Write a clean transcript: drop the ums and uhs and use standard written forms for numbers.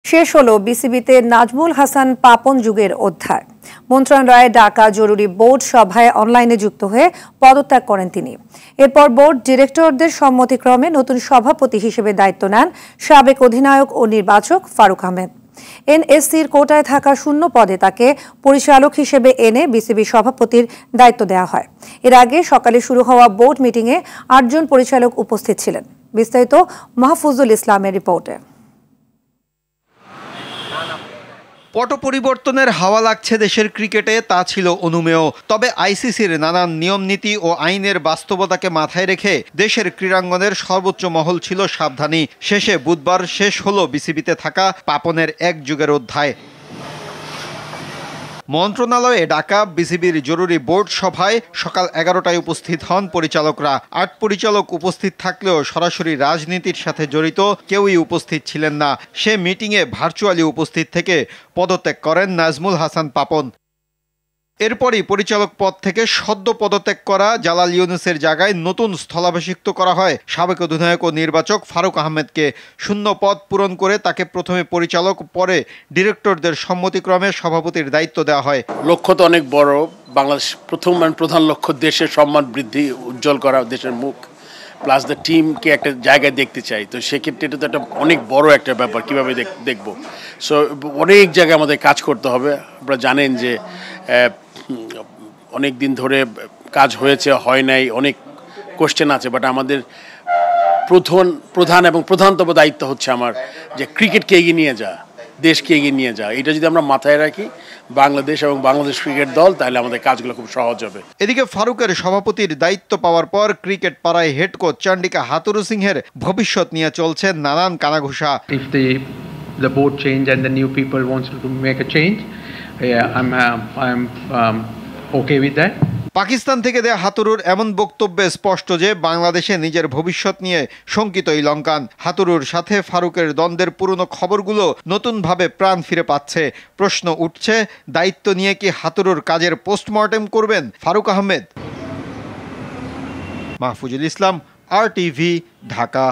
শেষ হলো বিসিবিতে নাজমুল হাসান পাপন যুগের অধ্যায়। মন্ত্রণালয়ে ডাকা জরুরি বোর্ড সভায় অনলাইনে যুক্ত হয়ে পদত্যাগ করেন তিনি। এরপর বোর্ড ডিরেক্টরদের সম্মতিক্রমে নতুন সভাপতি হিসেবে দায়িত্ব নেন সাবেক অধিনায়ক ও নির্বাচক ফারুক আহমেদ। এনএসসির কোটায় থাকা শূন্য পদে তাকে পরিচালক হিসেবে এনে বিসিবি সভাপতির দায়িত্ব দেওয়া হয়। এর আগে সকালে শুরু হওয়া বোর্ড মিটিংয়ে ৮ জন পরিচালক উপস্থিত ছিলেন। বিস্তারিত মাহফুজুল ইসলামের রিপোর্টে। পট পরিবর্তনের হাওয়া লাগছে দেশের ক্রিকেটে, তা ছিল অনুমেয়। তবে আইসিসির নানান নিয়ম নীতি ও আইনের বাস্তবতাকে মাথায় রেখে দেশের ক্রীড়াঙ্গনের সর্বোচ্চ মহল ছিল সাবধানী। শেষে বুধবার শেষ হলো বিসিবিতে থাকা পাপনের এক যুগের অধ্যায়। মন্ত্রণালয়ে ডাকা বিসিবির জরুরি বোর্ড সভায় সকাল 11টায় উপস্থিত হন পরিচালকরা। ৮ পরিচালক উপস্থিত থাকলেও সরাসরি রাজনীতির সাথে জড়িত কেউই উপস্থিত ছিলেন না। সে মিটিংয়ে ভার্চুয়ালি উপস্থিত থেকে পদত্যাগ করেন নাজমুল হাসান পাপন। এরপরই পরিচালক পদ থেকে সদ্য পদত্যাগ করা জালাল ইউনুসের জায়গায় নতুন স্থলাভিষিক্ত করা হয় সাবেক অধিনায়ক ও নির্বাচক ফারুক আহমেদকে। শূন্য পদ পূরণ করে তাকে প্রথমে পরিচালক, পরে ডিরেক্টরদের সম্মতিক্রমে সভাপতির দায়িত্ব দেওয়া হয়। লক্ষ্য তো অনেক বড়। বাংলাদেশ প্রধান লক্ষ্য দেশের সম্মান বৃদ্ধি, উজ্জ্বল করা দেশের মুখ, প্লাস দ্য টিমকে একটা জায়গায় দেখতে চাই। তো সেক্ষেত্রে এটা তো একটা অনেক বড় একটা ব্যাপার, কীভাবে দেখবো। সো অনেক জায়গায় আমাদের কাজ করতে হবে। আপনারা জানেন যে অনেক দিন ধরে কাজ হয়েছে, হয় নাই, অনেক কোশ্চেন আছে। বাট আমাদের প্রধানতম দায়িত্ব হচ্ছে আমার যে ক্রিকেটকে এগিয়ে নিয়ে যাওয়া, দেশকে এগিয়ে নিয়ে যাওয়া। এটা যদি আমরা মাথায় রাখি, বাংলাদেশ এবং বাংলাদেশ ক্রিকেট দল, তাহলে আমাদের কাজগুলো খুব সহজ হবে। এদিকে ফারুকের সভাপতির দায়িত্ব পাওয়ার পর ক্রিকেট পাড়ায় হেড কোচ চন্ডিকা হাথুরু সিংহের ভবিষ্যৎ নিয়ে চলছে নানান কানাঘুষা। If the board change and the new people wants to make a change, I'm okay with that. Pakistan থেকে দেয়া হাতুরুর এমন বক্তব্যে স্পষ্ট যে বাংলাদেশে নিজের ভবিষ্যৎ নিয়ে শঙ্কিত এই লঙ্কান। হাতুরুর সাথে ফারুকের দ্বন্দ্বের পুরনো খবরগুলো নতুনভাবে প্রাণ ফিরে পাচ্ছে। প্রশ্ন উঠছে, দায়িত্ব নিয়ে কি হাতুরুর কাজের পোস্টমর্টেম করবেন ফারুক আহমেদ? মাহফুজুল ইসলাম, RTV, ঢাকা।